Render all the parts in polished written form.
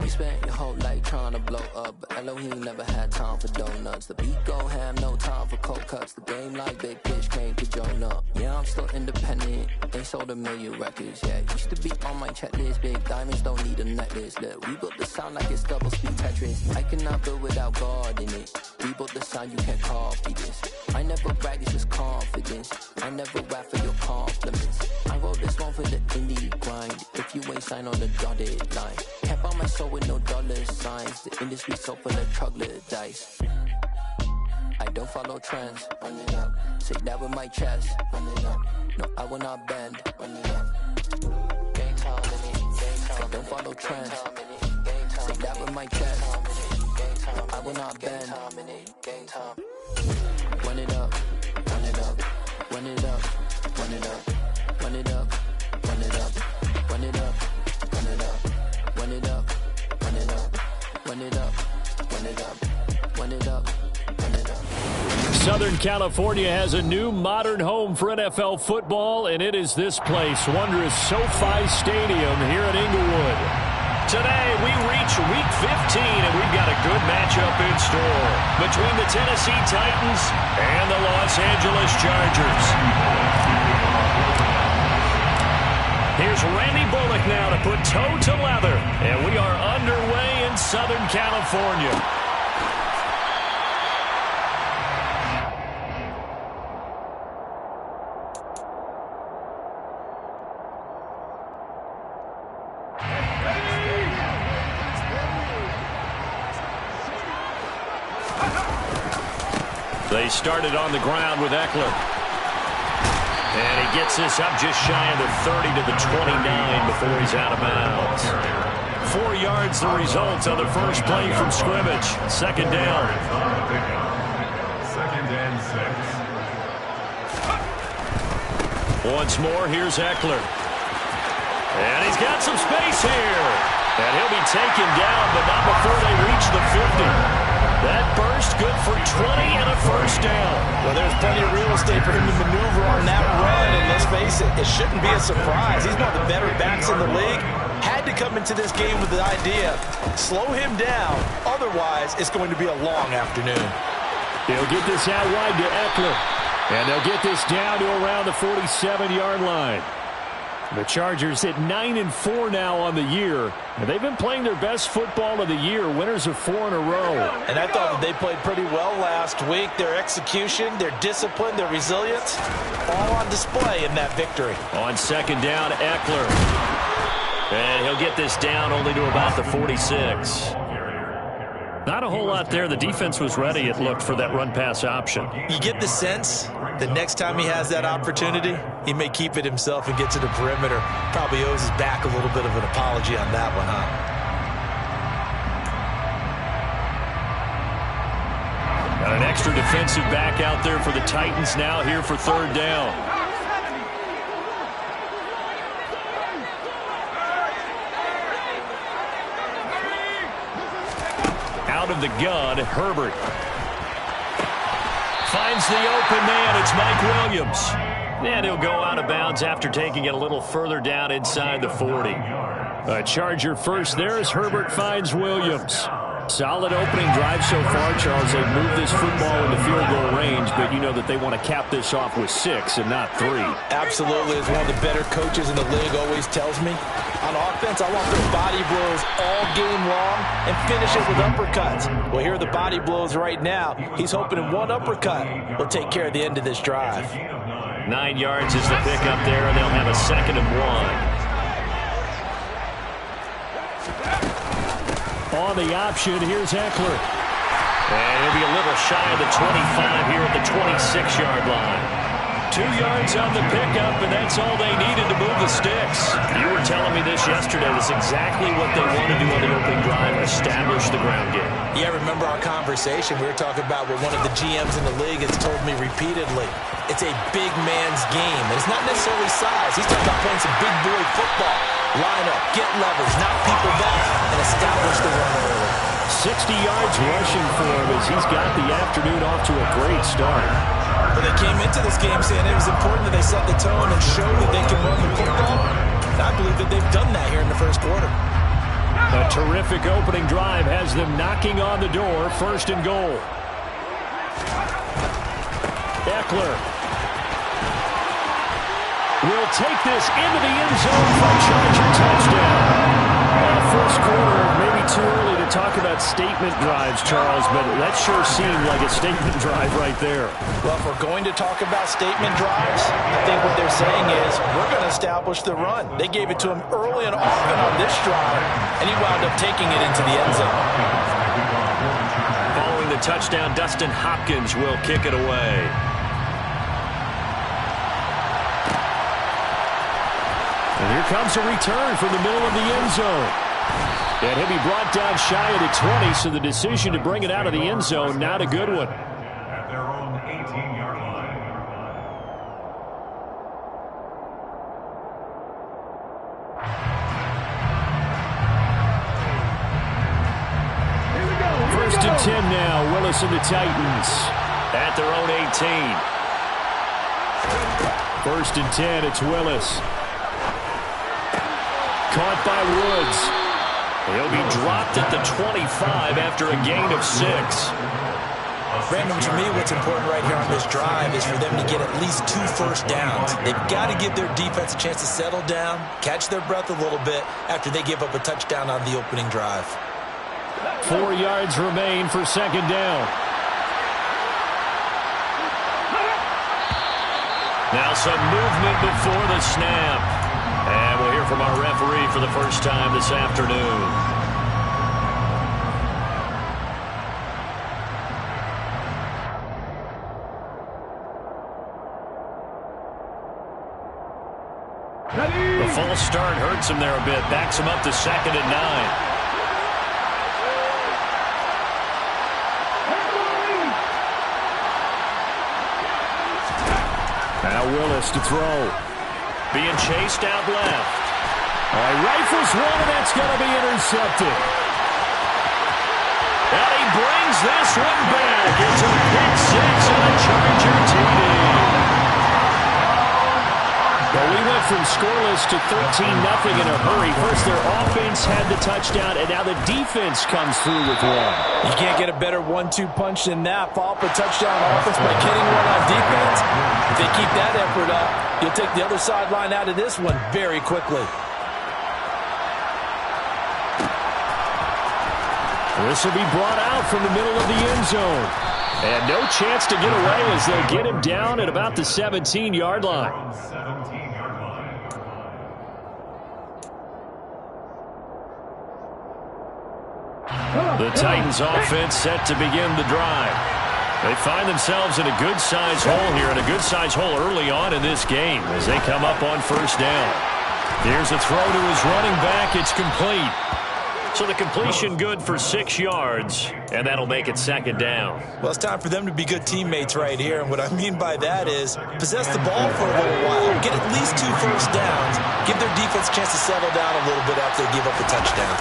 You spent your whole life trying to blow up, but Elohim never had time for donuts. The beat go ham, no time for cold cuts. The game like Big Pitch came to join up. Yeah, I'm still independent. They sold 1 million records. Yeah, used to be on my checklist. Big diamonds don't need a necklace. Look, we built the sound like it's double speed Tetris. I cannot build without God in it. We built the sound, you can't copy this. I never brag, it's just confidence. I never rap for your compliments. I wrote this one for the indie grind. If you ain't signed on the dotted line, can't buy my soul with no dollar signs. The industry so full of troglodytes. I don't follow trends. Run it up. Say that with my chest. Run it up. No, I will not bend. Run it up. Game time, I don't follow trends. Say that with my chest. No, I will not bend. Game time. Run it up. Run it up. Run it up. Run it up. Run it up. Run it up. Run it up. Run it up. Run it up. Run it up. Run it up. Run it up. Run it up. Run it up. Southern California has a new modern home for NFL football, and it is this place, wondrous SoFi Stadium here in Inglewood. Today, we reach Week 15, and we've got a good matchup in store between the Tennessee Titans and the Los Angeles Chargers. Here's Randy Bullock now to put toe to leather, and we are underway in Southern California. They started on the ground with Eckler. And he gets this up just shy of the 30 to the 29 before he's out of bounds. 4 yards the result on the first play from scrimmage. Second down. Second and 6. Once more, here's Eckler. And he's got some space here. And he'll be taken down, but not before they reach the 50. That burst good for 20 and a first down. Well, there's plenty of real estate for him to maneuver on that run, and let's face it, it shouldn't be a surprise. He's one of the better backs in the league. Had to come into this game with the idea, slow him down, otherwise it's going to be a long afternoon. They'll get this out wide to Eckler, and they'll get this down to around the 47-yard line. The Chargers at 9-4 now on the year, and they've been playing their best football of the year, winners of 4 in a row. And I thought that they played pretty well last week. Their execution, their discipline, their resilience, all on display in that victory. On second down, Eckler. And he'll get this down only to about the 46. Not a whole lot there. The defense was ready, it looked, for that run-pass option. You get the sense that next time he has that opportunity, he may keep it himself and get to the perimeter. Probably owes his back a little bit of an apology on that one, huh? Got an extra defensive back out there for the Titans now here for third down. Out of the gun, Herbert. Finds the open man. It's Mike Williams. And he'll go out of bounds after taking it a little further down inside the 40. A Charger first there as Herbert finds Williams. Solid opening drive so far, Charles. They've moved this football into field goal range, but you know that they want to cap this off with 6 and not 3. Absolutely. As one of the better coaches in the league always tells me, on offense, I want those body blows all game long and finish it with uppercuts. Well, here are the body blows right now. He's hoping in one uppercut will take care of the end of this drive. 9 yards is the pickup there, and they'll have a 2nd and 1. On the option, here's Eckler. And he'll be a little shy of the 25 here at the 26-yard line. 2 yards on the pickup, and that's all they needed to move the sticks. You were telling me this yesterday. That's exactly what they want to do on the opening drive, establish the ground game. Yeah, remember our conversation. We were talking about what one of the GMs in the league has told me repeatedly. It's a big man's game. And it's not necessarily size. He's talking about playing some big boy football. Line up, get levers, knock people back, and establish the run early. 60 yards rushing for him as he's got the afternoon off to a great start. But they came into this game saying it was important that they set the tone and show that they can run the football. And I believe that they've done that here in the first quarter. A terrific opening drive has them knocking on the door. 1st and goal. Eckler will take this into the end zone for a Charger touchdown. First quarter, maybe too early to talk about statement drives, Charles, but that sure seemed like a statement drive right there. Well, if we're going to talk about statement drives, I think what they're saying is we're going to establish the run. They gave it to him early and often on this drive, and he wound up taking it into the end zone. Following the touchdown, Dustin Hopkins will kick it away. And here comes a return from the middle of the end zone. And he'll be brought down shy of the 20, so the decision to bring it out of the end zone, not a good one. At their own 18-yard line. First and 10 now. Willis and the Titans at their own 18. 1st and 10, it's Willis. Caught by Woods. He'll be dropped at the 25 after a gain of 6. Brandon, to me, what's important right here on this drive is for them to get at least 2 first downs. They've got to give their defense a chance to settle down, catch their breath a little bit after they give up a touchdown on the opening drive. 4 yards remain for 2nd down. Now some movement before the snap. And we'll hear from our referee for the first time this afternoon. The false start hurts him there a bit. Backs him up to 2nd and 9. Now Willis to throw. Being chased out left. All right, rifles one, and that's going to be intercepted. And he brings this one back. It's a pick 6 on a Charger TD. Well, we went from scoreless to 13-0 in a hurry. First, their offense had the touchdown, and now the defense comes through with one. You can't get a better 1-2 punch than that. Follow up a touchdown offense by getting one on defense. If they keep that effort up, you'll take the other sideline out of this one very quickly. This will be brought out from the middle of the end zone. And no chance to get away as they'll get him down at about the 17-yard line. The Titans offense set to begin the drive. They find themselves in a good-sized hole here, and a good-sized hole early on in this game as they come up on 1st down. Here's a throw to his running back. It's complete. So the completion good for 6 yards, and that'll make it 2nd down. Well, it's time for them to be good teammates right here, and what I mean by that is possess the ball for a little while, get at least 2 first downs, give their defense a chance to settle down a little bit after they give up a touchdown.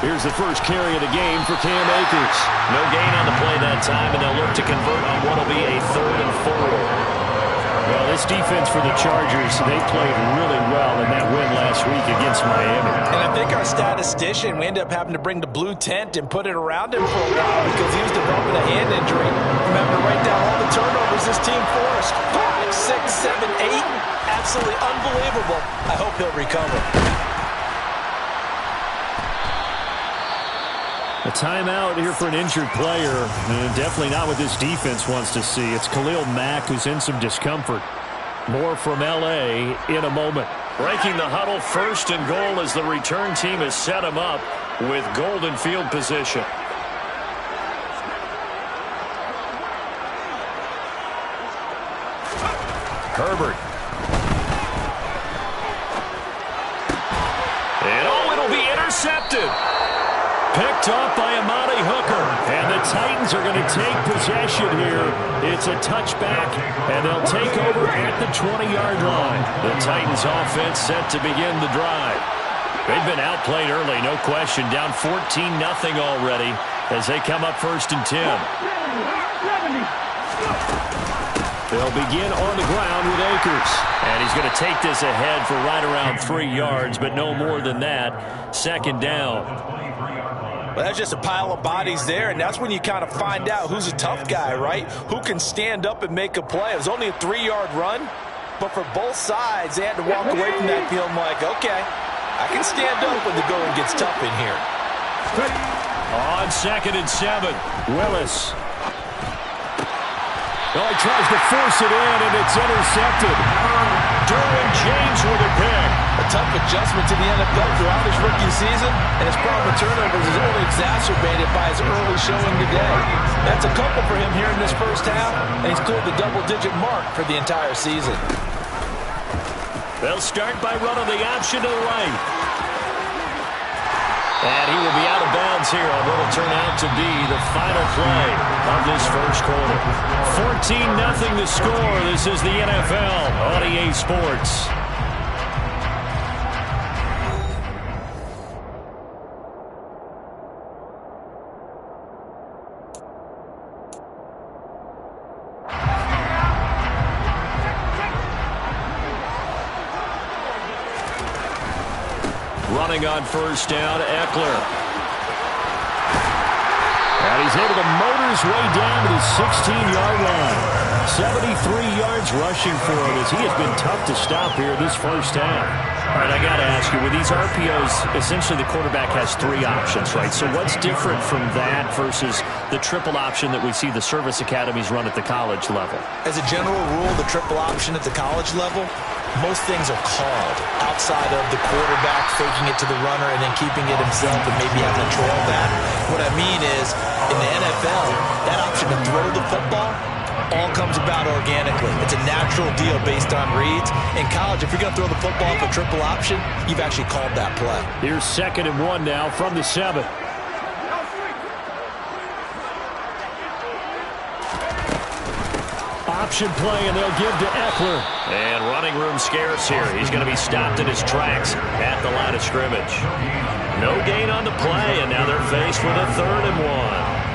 Here's the first carry of the game for Cam Akers. No gain on the play that time, and they'll look to convert on what will be a 3rd and 4. Well, this defense for the Chargers, they played really well in that win last week against Miami. And I think our statistician, we ended up having to bring the blue tent and put it around him for a while because he was developing a hand injury. Remember to write down all the turnovers this team forced. 5, 6, 7, 8. Absolutely unbelievable. I hope he'll recover. A timeout here for an injured player, and definitely not what this defense wants to see. It's Khalil Mack who's in some discomfort. More from L.A. in a moment. Breaking the huddle, 1st and goal as the return team has set him up with golden field position. Herbert. And it'll be intercepted. Picked up by Amani Hooker, and the Titans are going to take possession here. It's a touchback, and they'll take over at the 20-yard line. The Titans offense set to begin the drive. They've been outplayed early, no question, down 14-0 already as they come up 1st and 10. They'll begin on the ground with Akers, And he's going to take this ahead for right around 3 yards, but no more than that. Second down. Well, that's just a pile of bodies there, and that's when you kind of find out who's a tough guy, right? Who can stand up and make a play. It was only a 3-yard run, but for both sides, they had to walk away from that field like, okay, I can stand up when the going gets tough in here. On 2nd and 7, Willis. Oh, he tries to force it in, and it's intercepted. Derwin James with a pick. A tough adjustment to the NFL throughout his rookie season, and his problem with turnovers is only exacerbated by his early showing today. That's a couple for him here in this first half, and he's cleared the double-digit mark for the entire season. They'll start by running the option to the right. And he will be out of bounds here on what will turn out to be the final play of this first quarter. 14-0 the score. This is the NFL on EA Sports. Running on first down, Eckler. And he's able to motor his way down to the 16-yard line. 73 yards rushing for him as he has been tough to stop here this first half. All right, I got to ask you, with these RPOs, essentially the quarterback has 3 options, right? So what's different from that versus the triple option that we see the service academies run at the college level? As a general rule, the triple option at the college level, most things are called outside of the quarterback faking it to the runner and then keeping it himself and maybe having a trail back. What I mean is, in the NFL, that option to throw the football all comes about organically. It's a natural deal based on reads. In college, if you're going to throw the football off a triple option, you've actually called that play. Here's 2nd and 1 now from the 7. Option play, and they'll give to Eckler. And running room scarce here. He's going to be stopped in his tracks at the line of scrimmage. No gain on the play, and now they're faced with a 3rd and 1.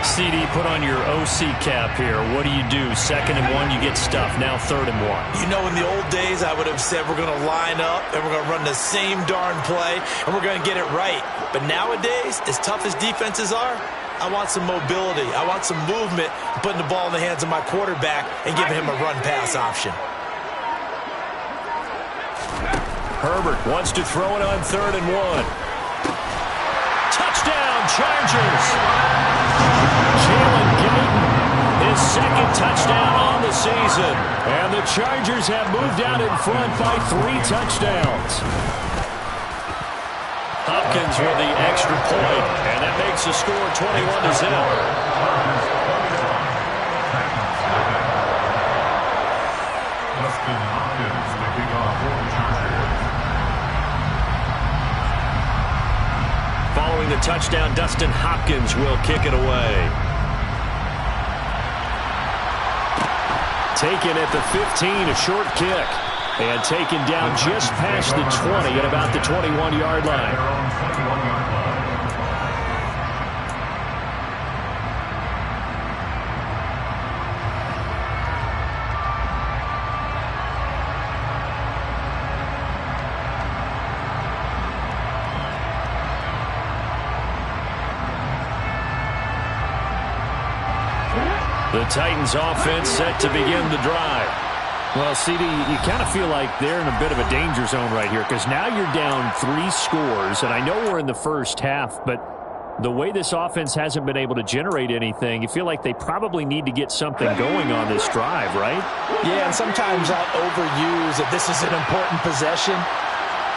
CD, put on your OC cap here. What do you do? 2nd and 1, you get stuffed. Now 3rd and 1. You know, in the old days, I would have said we're going to line up and we're going to run the same darn play and we're going to get it right. But nowadays, as tough as defenses are, I want some mobility. I want some movement, putting the ball in the hands of my quarterback and giving him a run-pass option. Herbert wants to throw it on 3rd and 1. Touchdown, Chargers! Jalen Guyton, his 2nd touchdown on the season. And the Chargers have moved out in front by 3 touchdowns. Hopkins with the extra point, and that makes the score 21-0. Dustin Hopkins, the kickoff for the Chargers. Following the touchdown, Dustin Hopkins will kick it away. Taken at the 15, a short kick. And taken down just past the 20 at about the 21-yard line. The Titans offense set to begin the drive. Well, CD, you kind of feel like they're in a bit of a danger zone right here because now you're down 3 scores, and I know we're in the first half, but the way this offense hasn't been able to generate anything, you feel like they probably need to get something going on this drive, right? Yeah, and sometimes I overuse that this is an important possession,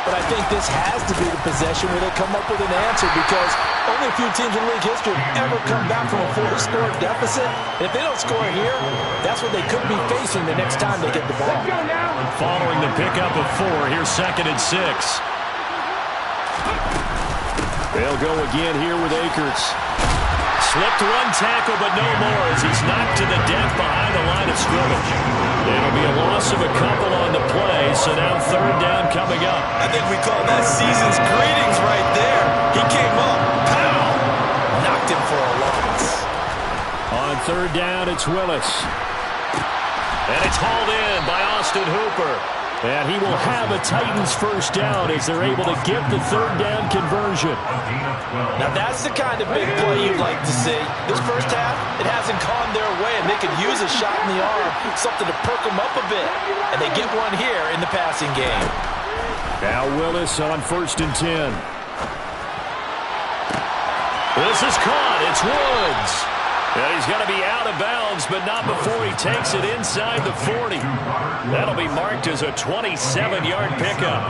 but I think this has to be the possession where they come up with an answer because only a few teams in league history have ever come back from a 4-score deficit. And if they don't score here, that's what they could be facing the next time they get the ball. And following the pickup of 4, here's 2nd and 6. They'll go again here with Akers. Slipped 1 tackle, but no more as he's knocked to the deck behind the line of scrimmage. It'll be a loss of a couple on the play, so now 3rd down coming up. I think we call that season's greetings right there. He came up, pow, knocked him for a loss. On 3rd down, it's Willis. And it's hauled in by Austin Hooper. And he will have a Titans first down as they're able to get the third down conversion. Now that's the kind of big play you'd like to see. This first half, it hasn't gone their way, and they could use a shot in the arm, something to perk them up a bit. And they get one here in the passing game. Now Willis on 1st and 10. This is caught. It's Woods. And he's going to be out of bounds, but not before he takes it inside the 40. That'll be marked as a 27-yard pickup.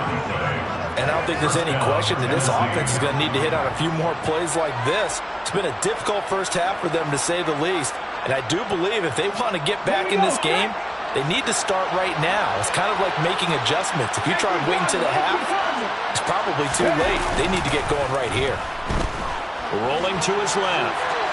And I don't think there's any question that this offense is going to need to hit on a few more plays like this. It's been a difficult first half for them, to say the least. And I do believe if they want to get back in this game, they need to start right now. It's kind of like making adjustments. If you try and wait until the half, it's probably too late. They need to get going right here. Rolling to his left.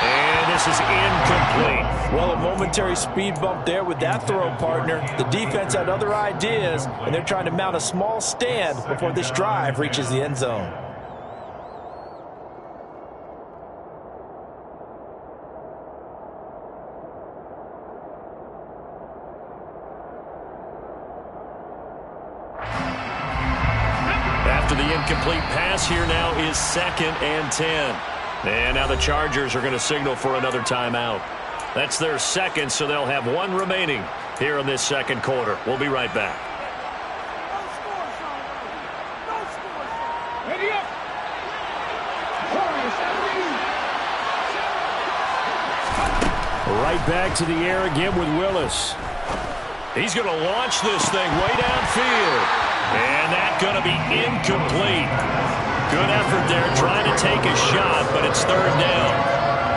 And this is incomplete. Well, a momentary speed bump there with that throw, partner. The defense had other ideas, and they're trying to mount a small stand before this drive reaches the end zone. After the incomplete pass, here now is 2nd and 10. And now the Chargers are going to signal for another timeout. That's their second, so they'll have one remaining here in this second quarter. We'll be right back. Right back to the air again with Willis. He's going to launch this thing way downfield. And that's going to be incomplete. Good effort there, trying to take a shot, but it's 3rd down.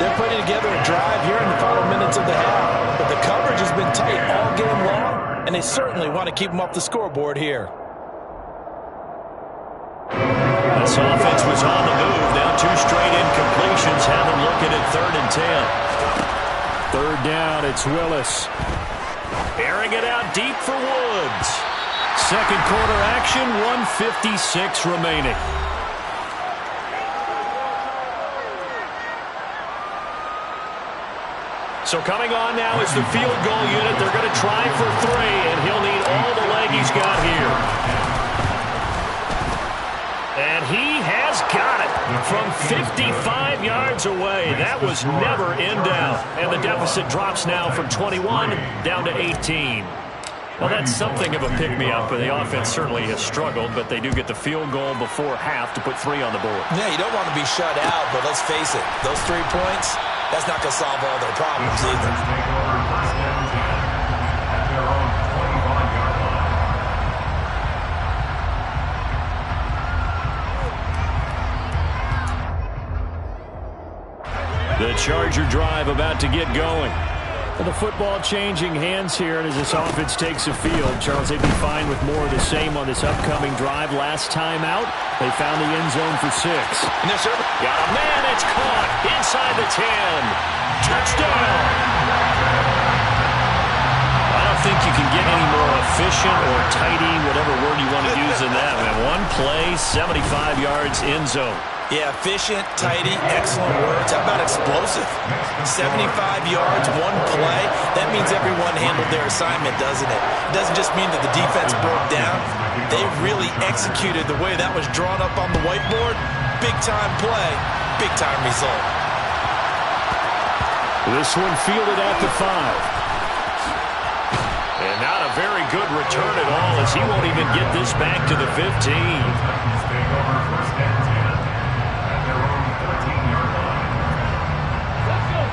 They're putting together a drive here in the final minutes of the half, but the coverage has been tight all game long, and they certainly want to keep them off the scoreboard here. This offense was on the move. Now 2 straight incompletions have them looking at 3rd and 10. 3rd down, it's Willis. Airing it out deep for Woods. Second quarter action, 1:56 remaining. So coming on now is the field goal unit. They're going to try for 3, and he'll need all the leg he's got here. And he has got it from 55 yards away. That was never in doubt. And the deficit drops now from 21 down to 18. Well, that's something of a pick-me-up, and the offense certainly has struggled, but they do get the field goal before half to put 3 on the board. Yeah, you don't want to be shut out, but let's face it, those 3 points, that's not going to solve all their problems either. The Charger drive about to get going. The football changing hands here, and as this offense takes the field, Charles, they'd be fine with more of the same on this upcoming drive. Last time out, they found the end zone for 6. Yes, sir. Got a man, it's caught inside the 10. Touchdown! I don't think you can get any more efficient or tidy, whatever word you want to use in that, man. One play, 75 yards, end zone. Yeah, efficient, tidy, excellent words. How about explosive? 75 yards, one play. That means everyone handled their assignment, doesn't it? It doesn't just mean that the defense broke down. They really executed the way that was drawn up on the whiteboard. Big-time play, big-time result. This one fielded at the 5. And not a very good return at all, as he won't even get this back to the 15.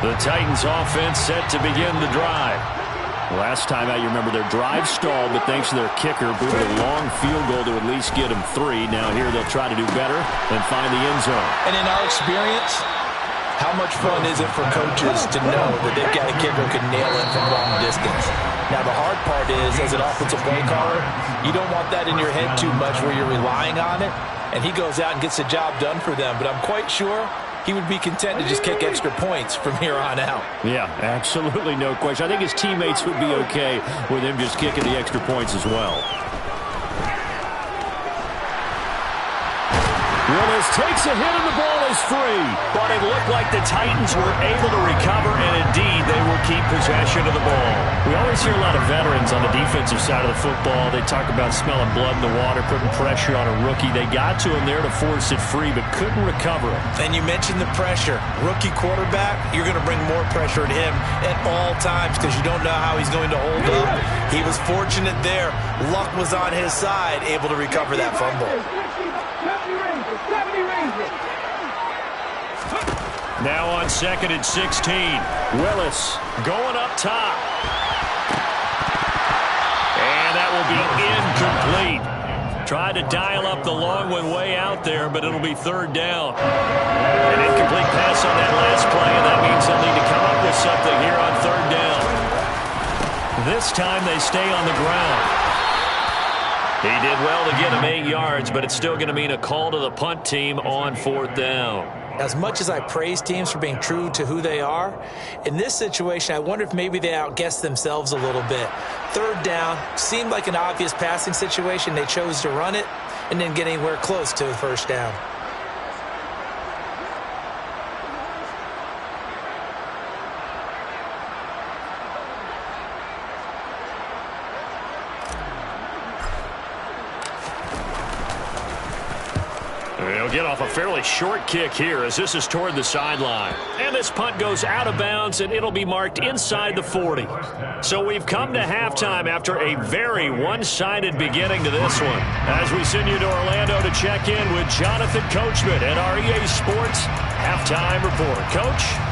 The Titans offense set to begin the drive. Last time out, you remember their drive stalled, but thanks to their kicker, booted a long field goal to at least get them 3. Now here they'll try to do better and find the end zone. And in our experience, how much fun is it for coaches to know that they've got a kicker who can nail it from long distance? Now the hard part is, as an offensive play caller, you don't want that in your head too much where you're relying on it, and he goes out and gets the job done for them. But I'm quite sure he would be content to just kick extra points from here on out. Yeah, absolutely no question. I think his teammates would be okay with him just kicking the extra points as well. Willis takes a hit and the ball is free. But it looked like the Titans were able to recover, and indeed they will keep possession of the ball. We always always hear a lot of veterans on the defensive side of the football. They talk about smelling blood in the water, putting pressure on a rookie. They got to him there to force it free, but couldn't recover it. And you mentioned the pressure. Rookie quarterback, you're going to bring more pressure at him at all times because you don't know how he's going to hold up. He was fortunate there. Luck was on his side, able to recover that fumble. Now on 2nd and 16. Willis going up top. And that will be incomplete. Tried to dial up the long one way out there, but it'll be 3rd down. An incomplete pass on that last play, and that means they'll need to come up with something here on 3rd down. This time they stay on the ground. He did well to get him 8 yards, but it's still going to mean a call to the punt team on 4th down. As much as I praise teams for being true to who they are, in this situation, I wonder if maybe they outguessed themselves a little bit. 3rd down seemed like an obvious passing situation. They chose to run it and didn't get anywhere close to the 1st down. They'll get off a fairly short kick here as this is toward the sideline. And this punt goes out of bounds, and it'll be marked inside the 40. So we've come to halftime after a very one-sided beginning to this one. As we send you to Orlando to check in with Jonathan Coachman at our EA Sports Halftime Report. Coach?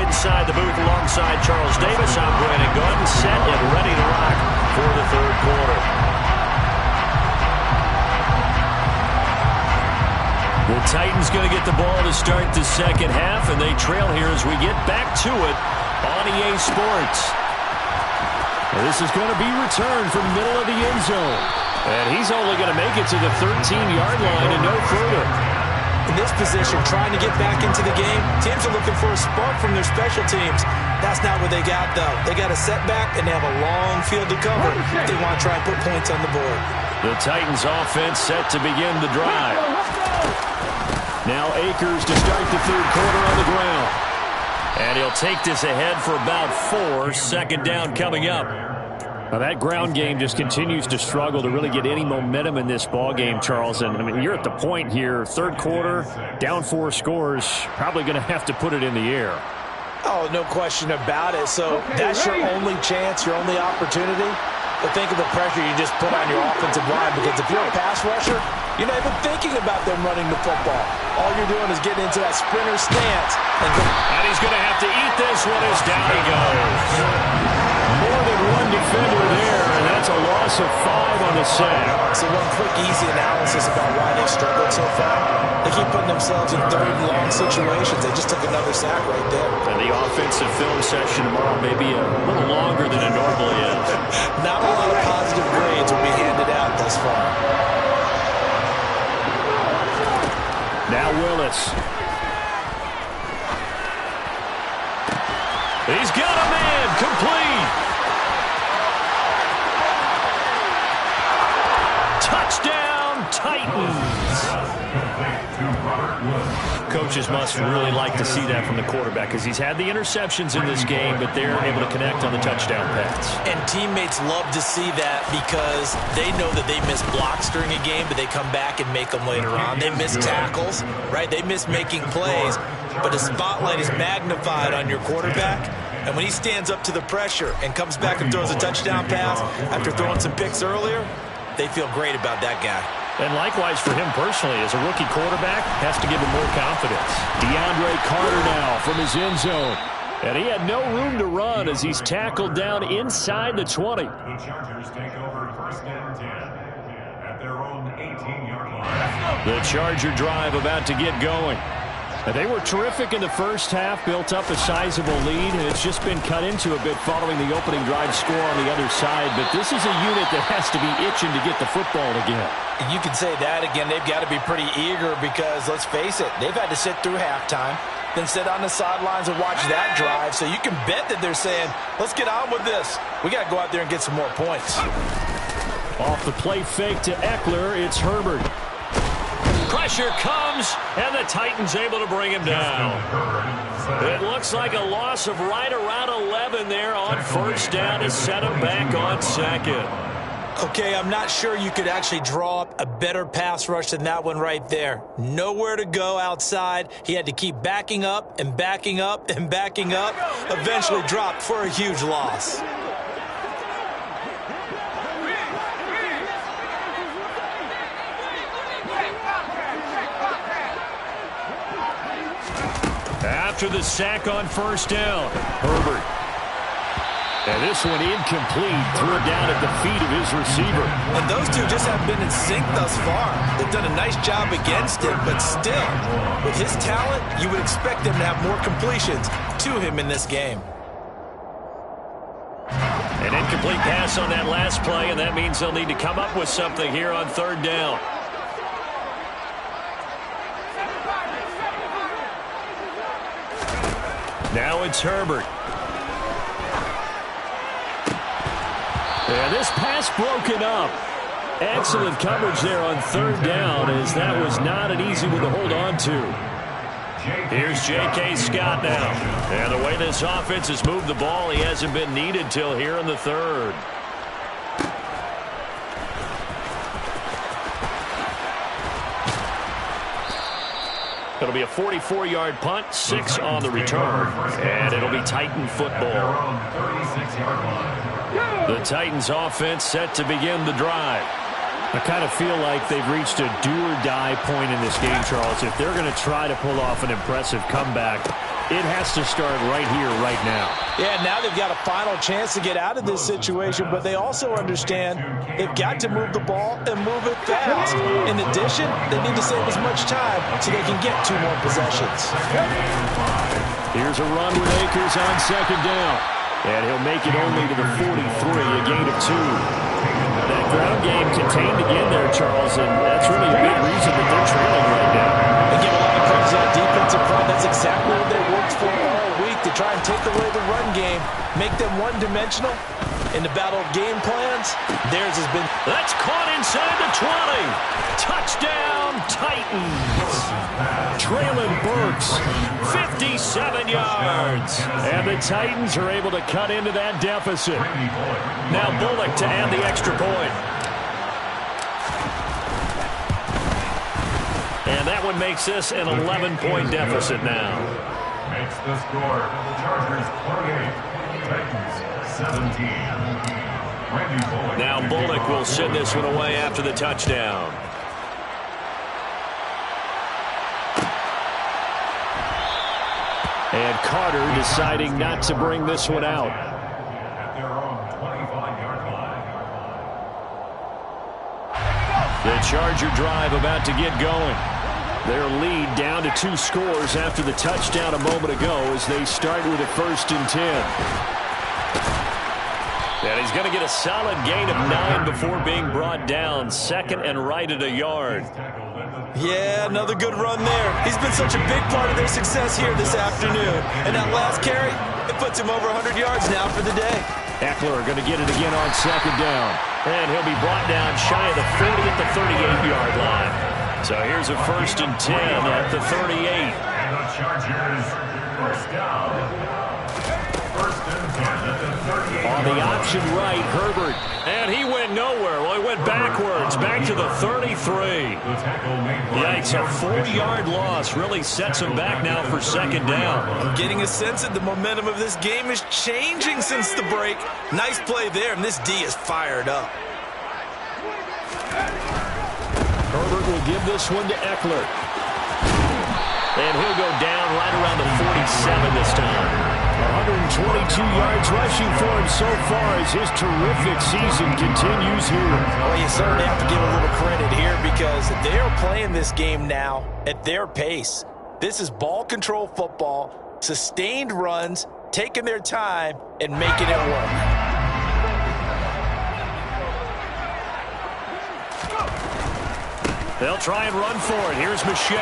Inside the booth alongside Charles Davis, I'm Brandon Gaudin, set and ready to rock for the 3rd quarter. The Titans going to get the ball to start the 2nd half, and they trail here as we get back to it on EA Sports. This is going to be returned from middle of the end zone. And he's only going to make it to the 13-yard line and no further. In this position, trying to get back into the game, teams are looking for a spark from their special teams. That's not what they got, though. They got a setback, and they have a long field to cover if they want to try and put points on the board. The Titans offense set to begin the drive. Now Akers to start the 3rd quarter on the ground. And he'll take this ahead for about 4. 2nd down coming up. Now that ground game just continues to struggle to really get any momentum in this ball game, Charles. And I mean, you're at the point here, 3rd quarter, down 4 scores, probably going to have to put it in the air. Oh, no question about it. So that's your only chance, your only opportunity. But think of the pressure you just put on your offensive line, because if you're a pass rusher, you're not even thinking about them running the football. All you're doing is getting into that sprinter stance. And he's going to have to eat this one as down he goes. More than one defender there, and that's a loss of 5 on the sack. So one quick, easy analysis about why they've struggled so far. They keep putting themselves in 3rd and long situations. They just took another sack right there. And the offensive film session tomorrow may be a little longer than it normally is. Not a lot of positive grades will be handed out thus far. Now Willis. He's got a man, complete. Touchdown, Titans. Coaches must really like to see that from the quarterback, because he's had the interceptions in this game, but they're able to connect on the touchdown pass. And teammates love to see that, because they know that they miss blocks during a game, but they come back and make them later on. They miss tackles, right? They miss making plays, but the spotlight is magnified on your quarterback. And when he stands up to the pressure and comes back and throws a touchdown pass after throwing some picks earlier, they feel great about that guy. And likewise for him personally, as a rookie quarterback, has to give him more confidence. DeAndre Carter now from his end zone. And he had no room to run as he's tackled down inside the 20. The Chargers take over 1st and 10 at their own 18-yard line. The Charger drive about to get going. They were terrific in the first half, built up a sizable lead, and it's just been cut into a bit following the opening drive score on the other side. But this is a unit that has to be itching to get the football again. And you can say that again. They've got to be pretty eager because, let's face it, they've had to sit through halftime, then sit on the sidelines and watch that drive. So you can bet that they're saying, let's get on with this. We got to go out there and get some more points. Off the play fake to Eckler, it's Herbert. Pressure comes, and the Titans able to bring him down. It looks like a loss of right around 11 there on first down to set him back on second. Okay, I'm not sure you could actually draw up a better pass rush than that one right there. Nowhere to go outside. He had to keep backing up and backing up and backing up. Eventually dropped for a huge loss. After the sack on first down, Herbert. And this one incomplete. Threw it down at the feet of his receiver. And those two just haven't been in sync thus far. They've done a nice job against him, but still, with his talent, you would expect him to have more completions to him in this game. An incomplete pass on that last play, and that means they'll need to come up with something here on third down. Now it's Herbert. And this pass broken up. Excellent coverage there on third down, as that was not an easy one to hold on to. Here's J.K. Scott now. And the way this offense has moved the ball, he hasn't been needed till here in the third. It'll be a 44-yard punt, 6 on the return, and it'll be Titan football. The Titans offense set to begin the drive. I kind of feel like they've reached a do-or-die point in this game, Charles. If they're going to try to pull off an impressive comeback, it has to start right here, right now. Yeah, now they've got a final chance to get out of this situation, but they also understand they've got to move the ball and move it fast. In addition, they need to save as much time so they can get 2 more possessions. Here's a run with Akers on second down. And he'll make it only to the 43, a gain of 2. That ground game contained again there, Charles, and that's really a big reason that they're trailing right now. They give a lot of credit to that defensive front. That's exactly what they worked for all week, to try and take away the run game, make them one-dimensional. In the battle of game plans, theirs has been... That's caught inside the 20. Touchdown, Titans. Traylon Burks, 57 yards. and the Titans are able to cut into that deficit. Now Bullock to add the extra point. And that one makes this an 11-point deficit now. Makes the score. Chargers 28, Titans 17. Now Bullock will send this one away after the touchdown. And Carter deciding not to bring this one out. At their own 25-yard line. The Charger drive about to get going. Their lead down to 2 scores after the touchdown a moment ago as they start with a 1st and 10. And he's going to get a solid gain of 9 before being brought down. 2nd and right at a yard. Yeah, another good run there. He's been such a big part of their success here this afternoon. And that last carry, it puts him over 100 yards now for the day. Eckler going to get it again on 2nd down. And he'll be brought down shy of the 40 at the 38-yard line. So here's a 1st and 10 at the 38. And the Chargers, first down. First and 10 at the 38. On the option right, Herbert. And he went nowhere. Well, he went backwards, back to the 33. The tackle made by Yikes, a 4-yard loss really sets him back now for 2nd down. I'm getting a sense that the momentum of this game is changing since the break. Nice play there, and this D is fired up. Herbert will give this one to Eckler. And he'll go down right around the 47 this time. 122 yards rushing for him so far as his terrific season continues here. Well, you certainly have to give a little credit here because they're playing this game now at their pace. This is ball control football, sustained runs, taking their time, and making it work. They'll try and run for it. Here's Michel.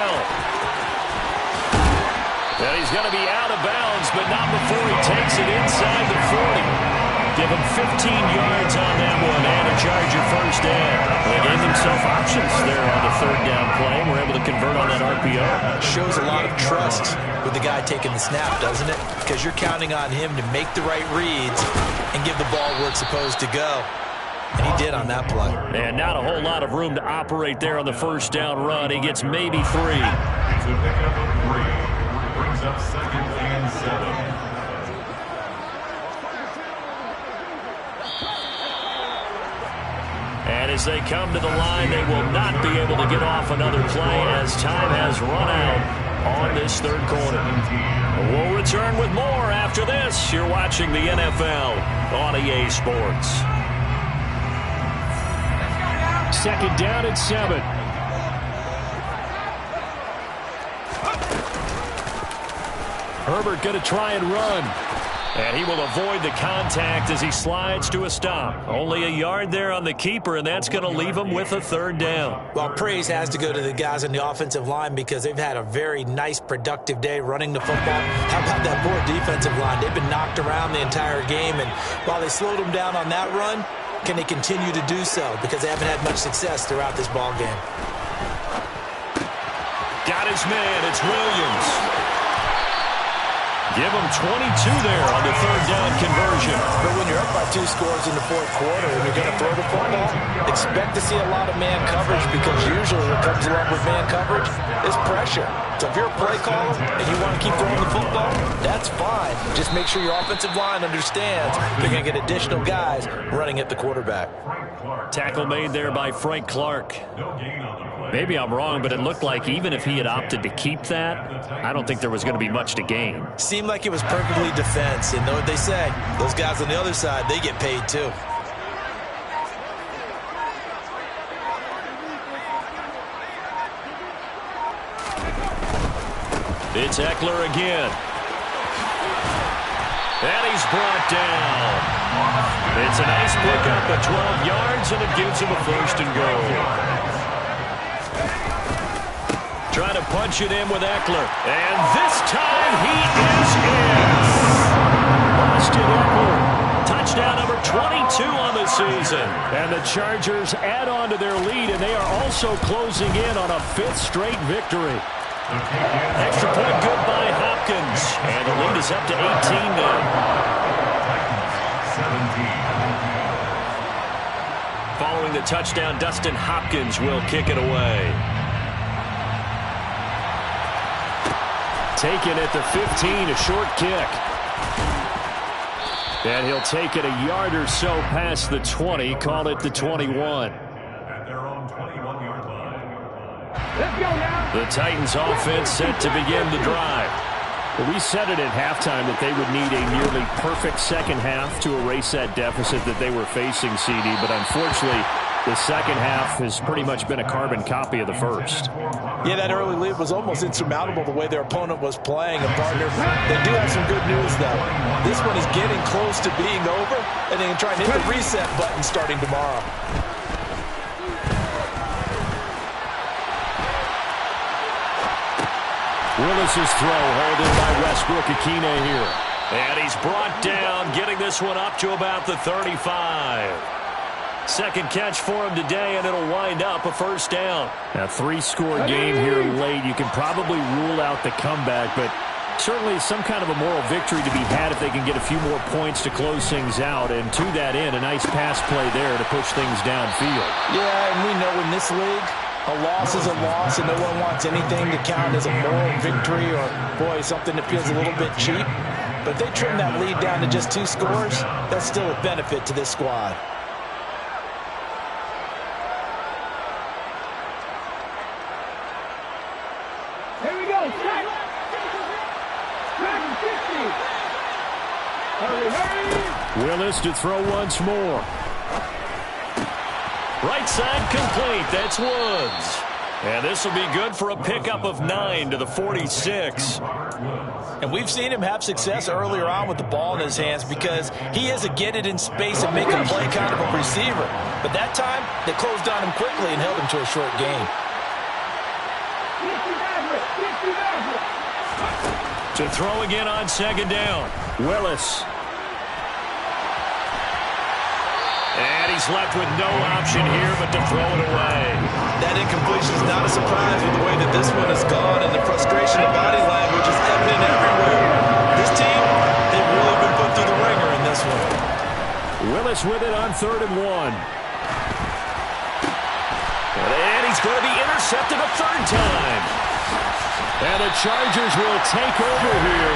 And he's going to be out of bounds, but not before he takes it inside the 40. Give him 15 yards on that one and a Charger first down. They gave themselves options there on the third down play. We're able to convert on that RPO. Shows a lot of trust with the guy taking the snap, doesn't it? Because you're counting on him to make the right reads and give the ball where it's supposed to go. And he did on that play. And not a whole lot of room to operate there on the first down run. He gets maybe 3. It's a pickup of 3. Brings up 2nd and 7. And as they come to the line, they will not be able to get off another play as time has run out on this third quarter. We'll return with more after this. You're watching the NFL on EA Sports. Second down and 7. Herbert going to try and run. And he will avoid the contact as he slides to a stop. Only a yard there on the keeper, and that's going to leave him with a third down. Well, praise has to go to the guys on the offensive line because they've had a very nice, productive day running the football. How about that poor defensive line? They've been knocked around the entire game, and while they slowed them down on that run, can they continue to do so? Because they haven't had much success throughout this ball game. Got his man. It's Williams. Give him 22 there on the third down conversion. But when you're up by 2 scores in the fourth quarter and you're going to throw the football, expect to see a lot of man coverage because usually what comes along with man coverage is pressure. So if you're a play caller and you want to keep throwing the football, that's fine. Just make sure your offensive line understands they're going to get additional guys running at the quarterback. Tackle made there by Frank Clark. Maybe I'm wrong, but it looked like even if he had opted to keep that, I don't think there was going to be much to gain. Seemed like it was perfectly defense, and know what they say, those guys on the other side, they get paid too. It's Eckler again. And he's brought down. It's a nice pickup of 12 yards, and it gives him a first and goal. Trying to punch it in with Eckler. And this time he is in. Austin Eckler. Touchdown number 22 on the season. And the Chargers add on to their lead, and they are also closing in on a 5th straight victory. Extra point good by Hopkins. And the lead is up to 18 now. 17. Following the touchdown, Dustin Hopkins will kick it away. Taken at the 15, a short kick. And he'll take it a yard or so past the 20, call it the 21. At their own 21-yard line. Let's go now. The Titans offense set to begin the drive. Well, we said it at halftime that they would need a nearly perfect second half to erase that deficit that they were facing, CD, but unfortunately, the second half has pretty much been a carbon copy of the first. Yeah, that early lead was almost insurmountable the way their opponent was playing. And, partner, they do have some good news, though. This one is getting close to being over, and they can try and hit the reset button starting tomorrow. Willis's throw hauled in by Westbrook-Ikhine here. And he's brought down, getting this one up to about the 35. Second catch for him today, and it'll wind up a first down. A 3-score game here late. You can probably rule out the comeback, but certainly some kind of a moral victory to be had if they can get a few more points to close things out. And to that end, a nice pass play there to push things downfield. Yeah, and we know in this league, a loss is a loss, and no one wants anything to count as a moral victory or, boy, something that feels a little bit cheap. But if they trim that lead down to just 2 scores, that's still a benefit to this squad. Here we go. Track 50. Hurry, hurry. Willis to throw once more. Right side complete. That's Woods. And this will be good for a pickup of 9 to the 46. And we've seen him have success earlier on with the ball in his hands because he is a get it in space and make a play kind of a receiver. But that time, they closed on him quickly and held him to a short gain. To throw again on second down. Willis. And he's left with no option here but to throw it away. That incompletion is not a surprise with the way that this one has gone, and the frustration of body language is evident everywhere. This team, they've really been put through the ringer in this one. Willis with it on 3rd and 1. And he's going to be intercepted a third time. And the Chargers will take over here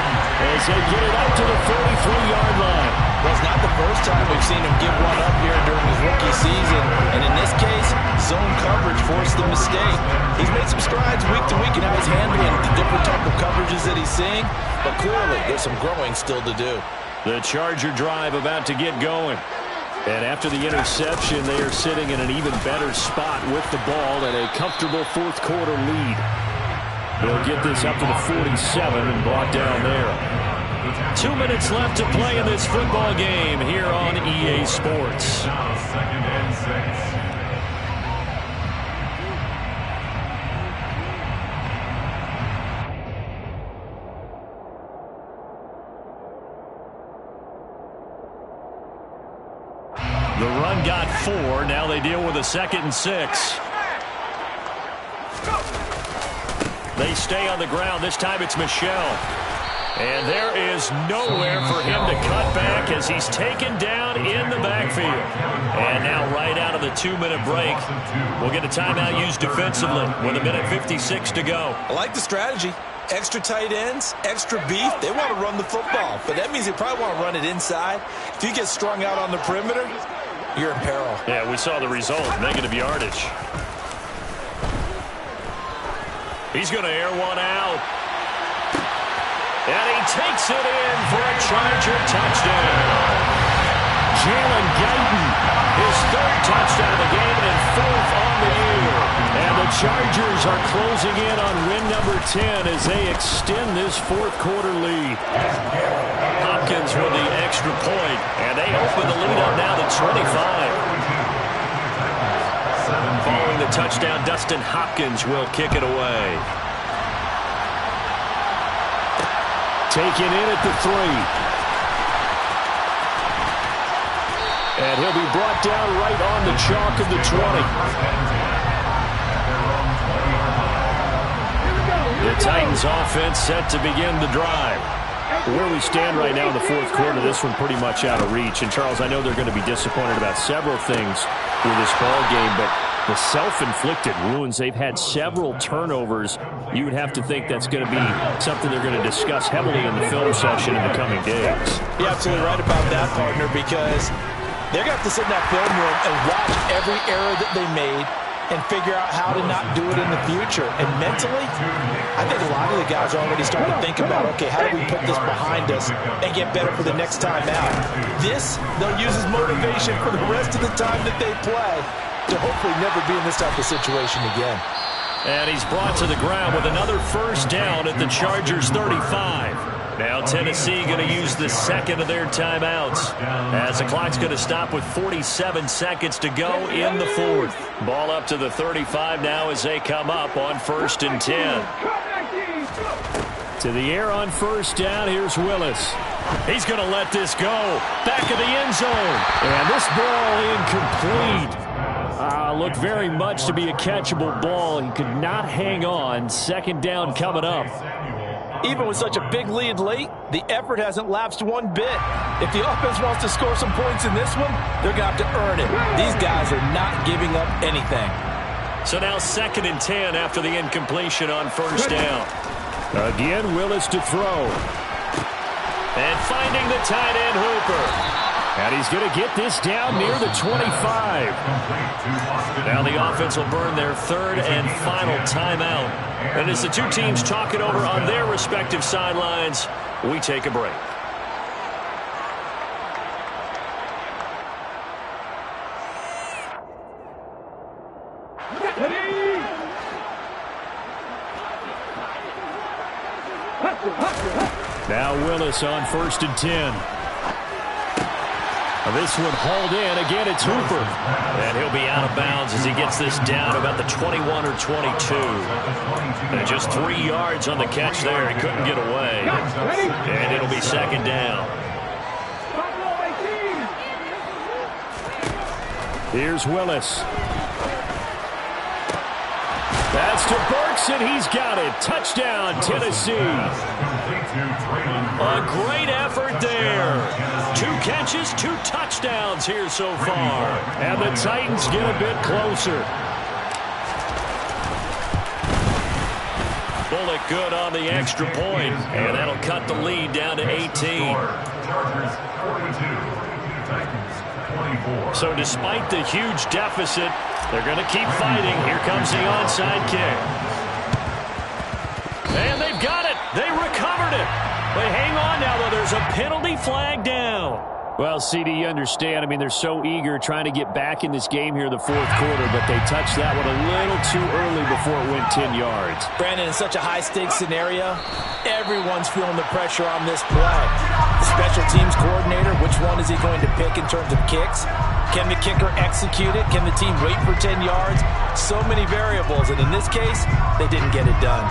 as they get it up to the 43-yard line. Well, it's not the first time we've seen him give one up here during his rookie season. And in this case, zone coverage forced the mistake. He's made some strides week to week in how he's handling the different type of coverages that he's seeing. But clearly, there's some growing still to do. The Charger drive about to get going. And after the interception, they are sitting in an even better spot with the ball and a comfortable fourth quarter lead. They'll get this up to the 47 and brought down there. 2 minutes left to play in this football game here on EA Sports. Now 2nd and 6. The run got 4. Now they deal with a 2nd and 6. They stay on the ground. This time it's Michel. And there is nowhere for him to cut back as he's taken down in the backfield. And now right out of the 2-minute break, we'll get a timeout used defensively with 1:56 to go. I like the strategy. Extra tight ends, extra beef. They want to run the football, but that means they probably want to run it inside. If you get strung out on the perimeter, you're in peril. Yeah, we saw the result, negative yardage. He's going to air one out. And he takes it in for a Charger touchdown. Jalen Guyton, his 3rd touchdown of the game and 4th on the year. And the Chargers are closing in on win number 10 as they extend this fourth quarter lead. Hopkins with the extra point, and they open the lead up now to 25. Following the touchdown, Dustin Hopkins will kick it away. Taken in at the 3. And he'll be brought down right on the chalk of the 20. The Titans offense set to begin the drive. Where we stand right now in the fourth quarter, this one pretty much out of reach. And, Charles, I know they're going to be disappointed about several things with this ball game, but the self-inflicted wounds, they've had several turnovers. You would have to think that's going to be something they're going to discuss heavily in the film session in the coming days. You're absolutely right about that, partner, because they're going to have to sit in that film room and watch every error that they made and figure out how to not do it in the future. And mentally, I think a lot of the guys are already starting to think about, okay, how do we put this behind us and get better for the next time out? This, they'll use as motivation for the rest of the time that they play to hopefully never be in this type of situation again. And he's brought to the ground with another first down at the Chargers 35. Now Tennessee going to use the 2nd of their timeouts as the clock's going to stop with 47 seconds to go in the 4th. Ball up to the 35 now as they come up on 1st and 10. To the air on first down, here's Willis. He's going to let this go. Back of the end zone. And this ball incomplete. Looked very much to be a catchable ball. He could not hang on. 2nd down coming up. Even with such a big lead late, the effort hasn't lapsed one bit. If the offense wants to score some points in this one, they're going to have to earn it. These guys are not giving up anything. So now 2nd and 10 after the incompletion on first down. Again, Willis to throw. And finding the tight end, Hooper. And he's going to get this down near the 25. Now the offense will burn their 3rd and final timeout. And as the two teams talk it over on their respective sidelines, we take a break. Now Willis on 1st and 10. This one hauled in. Again, it's Hooper. And he'll be out of bounds as he gets this down about the 21 or 22. And just 3 yards on the catch there. He couldn't get away. And it'll be 2nd down. Here's Willis. That's to Burks, and he's got it. Touchdown, Tennessee. A great effort there. 2 catches, 2 touchdowns here so far. And the Titans get a bit closer. Bullock good on the extra point. And that'll cut the lead down to 18. Chargers 42. Titans 24. So despite the huge deficit, they're going to keep fighting. Here comes the onside kick. And they've got it. They recovered it. They hang on now, though. There's a penalty flag down. Well, CD, you understand. I mean, they're so eager trying to get back in this game here in the 4th quarter, but they touched that one a little too early before it went 10 yards. Brandon, in such a high-stakes scenario, everyone's feeling the pressure on this play. The special teams coordinator, which one is he going to pick in terms of kicks? Can the kicker execute it? Can the team wait for 10 yards? So many variables, and in this case, they didn't get it done.